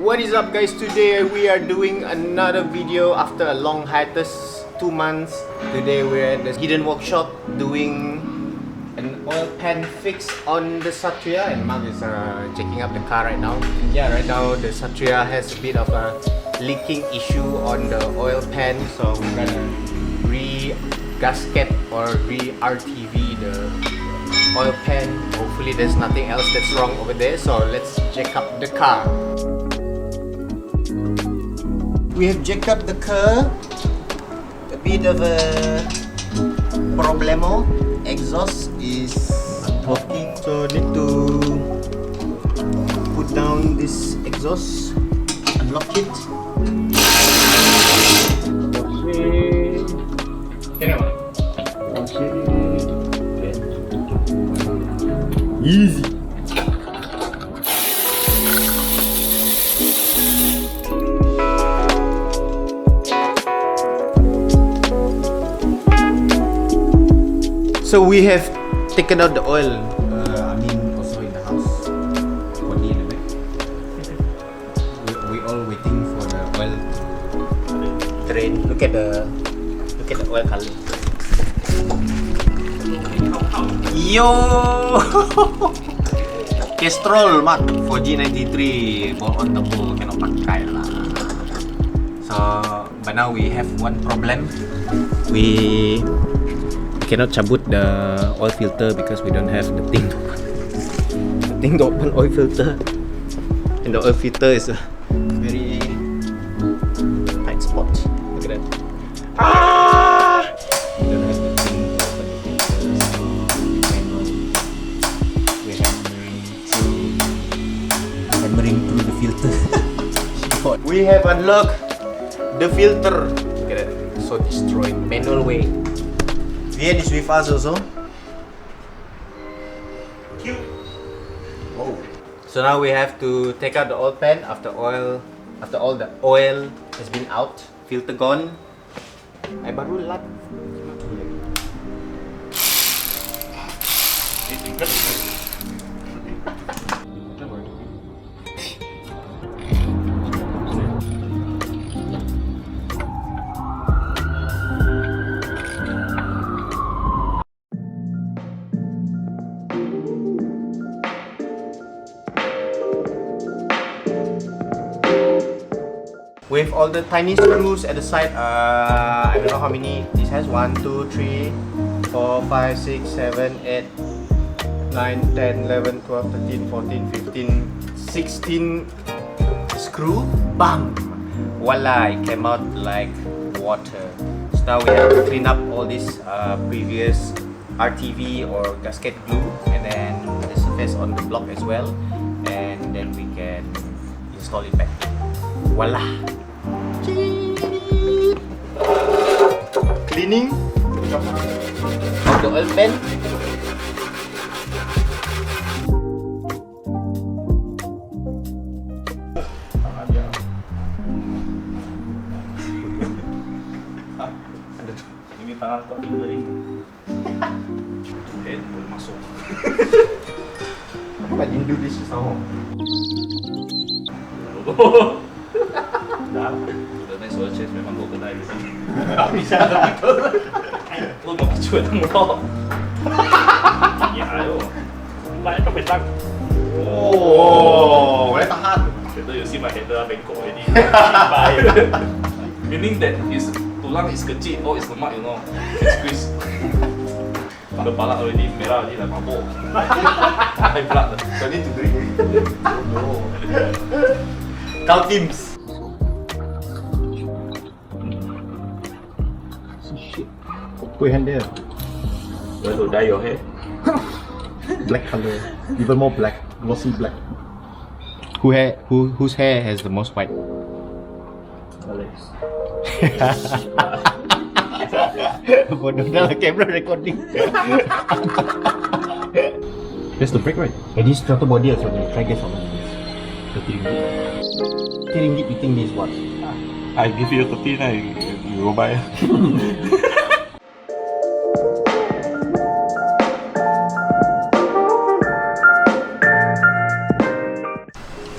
What is up guys, today we are doing another video after a long hiatus, 2 months. Today we're at the hidden workshop doing an oil pan fix on the Satria, and Mark is checking up the car right now. Yeah, right now the Satria has a bit of a leaking issue on the oil pan, so we're gonna re-gasket or re-RTV the oil pan. Hopefully there's nothing else that's wrong over there, so let's check up the car. We have jacked up the car. A bit of a problemo. Exhaust is talking, so need to put down this exhaust, unlock it. Easy. So we have taken out the oil. Also in the house. Body in the back. We all waiting for the oil to drain. Look at the oil color. Yo! Castrol Mark 4G93 ball on double cannot pakai lah. So but now we have one problem. We cannot cabut the oil filter because we don't have the thing to open oil filter, and the oil filter is a very tight spot. Look at that. We don't have the thing to open the filter, so we're hammering through the filter. We have unlocked the filter. Look at that, so destroyed manual way. Vian is with us also. Cute. Oh. So now we have to take out the oil pan after all the oil has been out, filter gone. Ay baru lat. With all the tiny screws at the side, I don't know how many this has. 1, 2, 3, 4, 5, 6, 7, 8, 9, 10, 11, 12, 13, 14, 15, 16 screw. Bam! Voila! It came out like water. So now we have to clean up all this previous RTV or gasket glue, and then the surface on the block as well, and then we can install it back. Voila! Cleaning of the oil pan. Ini tangan kau tinggalin. Boleh masuk. Apa Indo this sama? Dah. The next oil change memang kau kena di sini. Bisa tak betul? Lu mau cuci tengok. Ya ayo. Mai kau petang. Oh, boleh tahan. Kita you see my header bengkok already. Bye. Meaning that is tulang is kecil, oh is lemak, you know. It's squeeze. Kepala already merah already like mabuk. High blood. So need to drink. Kau teams. Shit. Put your hand there. You want to dye your hair? Black color, even more black, glossy black. Whose hair has the most white? Alex. Bodoh dah lah, camera recording. That's the brake, right? And this throttle body also, try guess how much it is. 30 ringgit. 30 ringgit, you think this is what? I give you 30, you go buy.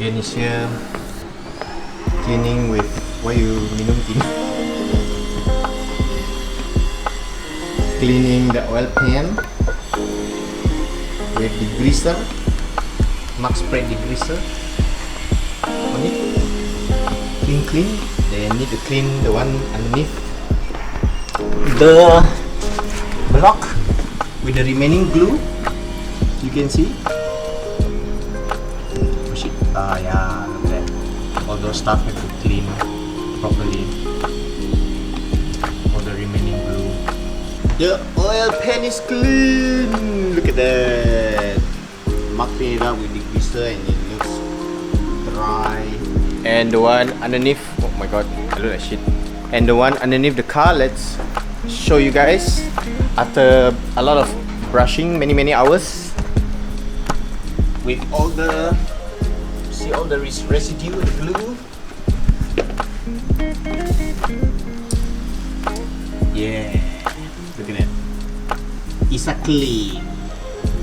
Indonesia. cleaning with why you minum tin. Cleaning the oil pan with degreaser. Max spray degreaser on it. Clean. Then need to clean the one underneath the block with the remaining glue. You can see. Push it. Yeah, look at that. All those stuff have to clean properly. All the remaining glue. The oil pan is clean. Look at that. Mark it up with degreaser and it looks dry. And the one underneath, oh my god, I look like shit. And the one underneath the car, let's show you guys. After a lot of brushing, many hours, with all the, see all the residue, the glue. Yeah, look at that. It's a clean,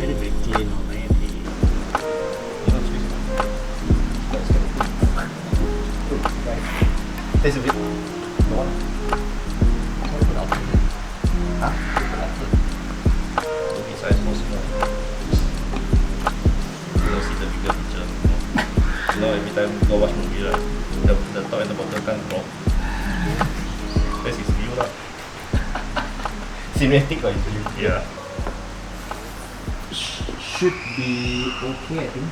very clean already. There's a bit. No one. Huh? To be size more small. You don't see the bigger picture. You know, every time go watch movie, right? The top and the bottom can't crop. This is view lah. Cinematic or view? Yeah. Should be okay, I think.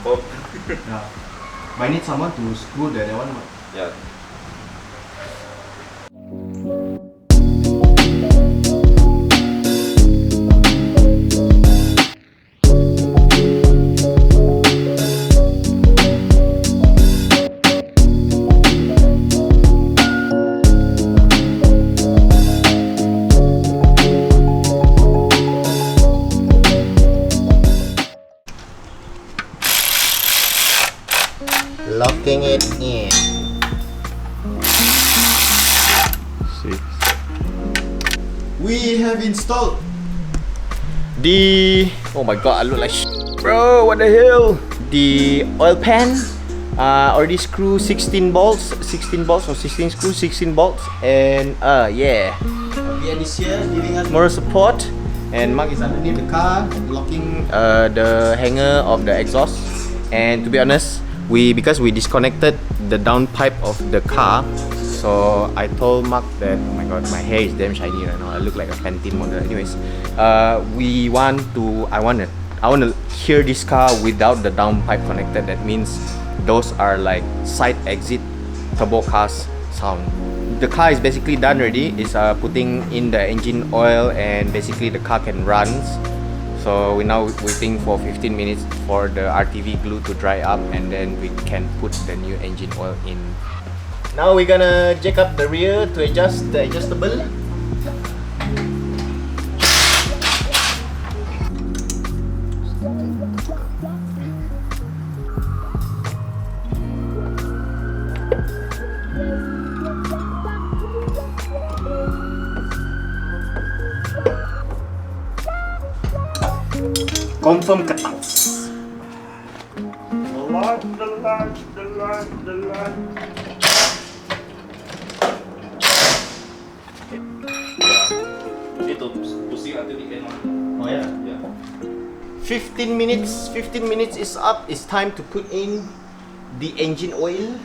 Both. Yeah. But I need someone to screw the other one. Yeah. Locking it in. See. We have installed the, oh my god, I look like bro, what the hell? The oil pan. Already screw 16 bolts or 16 screws, 16 bolts, and yeah. BN is here giving us moral support, and Mark is underneath the car locking the hanger of the exhaust. And to be honest, because we disconnected the downpipe of the car, so I told Mark that, oh my god, my hair is damn shiny right now. I look like a Pantene model. Anyways, I want to hear this car without the downpipe connected. That means those are like side exit turbo cars sound. The car is basically done already. It's putting in the engine oil, and basically the car can run. So we're now waiting for 15 minutes for the RTV glue to dry up, and then we can put the new engine oil in. Now we're gonna jack up the rear to adjust the adjustable. Confirm ketas. The line. You need to push it until the end. Oh yeah. Yeah. 15 minutes is up. It's time to put in the engine oil.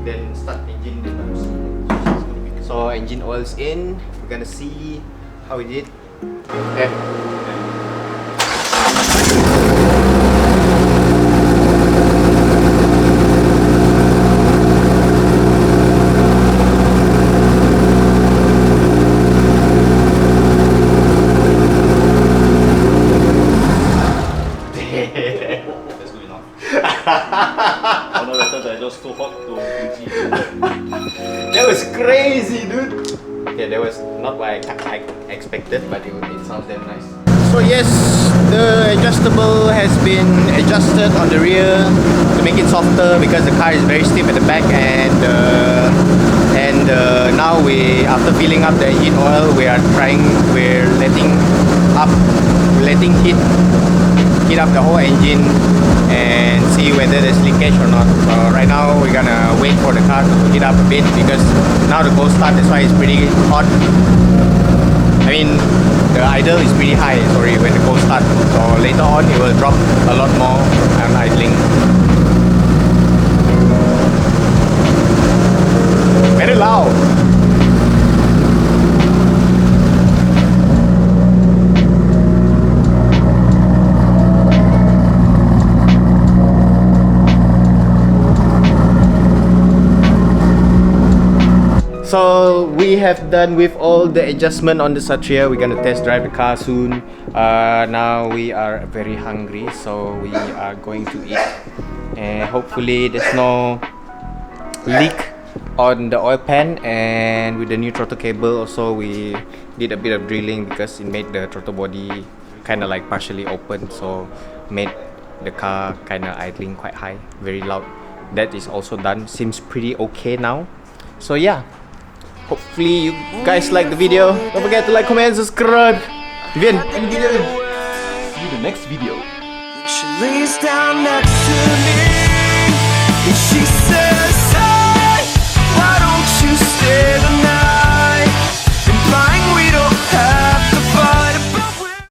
Then start engine. So engine oil's in. We're gonna see how it did. Okay. That's good enough. I don't know whether they're just too hot to Fuji. That was crazy, dude. Yeah, that was not what I expected, but it sounds damn nice. So yes, the adjustable has been adjusted on the rear to make it softer because the car is very stiff at the back, and now after filling up the engine oil, we're letting heat heat up the whole engine and see whether there's leakage or not. So right now we're gonna wait for the car to heat up a bit because now the cold start, that's why it's pretty hot. I mean, the idle is pretty high, sorry, when the cold start. So later on it will drop a lot more on idling. Very loud. So we have done with all the adjustment on the Satria. We're gonna test drive the car soon. Now we are very hungry, so we are going to eat. And hopefully there's no leak on the oil pan. And with the new throttle cable also, we did a bit of drilling because it made the throttle body kind of like partially open, so made the car kind of idling quite high, very loud. That is also done. Seems pretty okay now. So yeah, hopefully you guys like the video. Don't forget to like, comment, and subscribe. Vivian, any video? See you in the next video. She lays down next to me and she says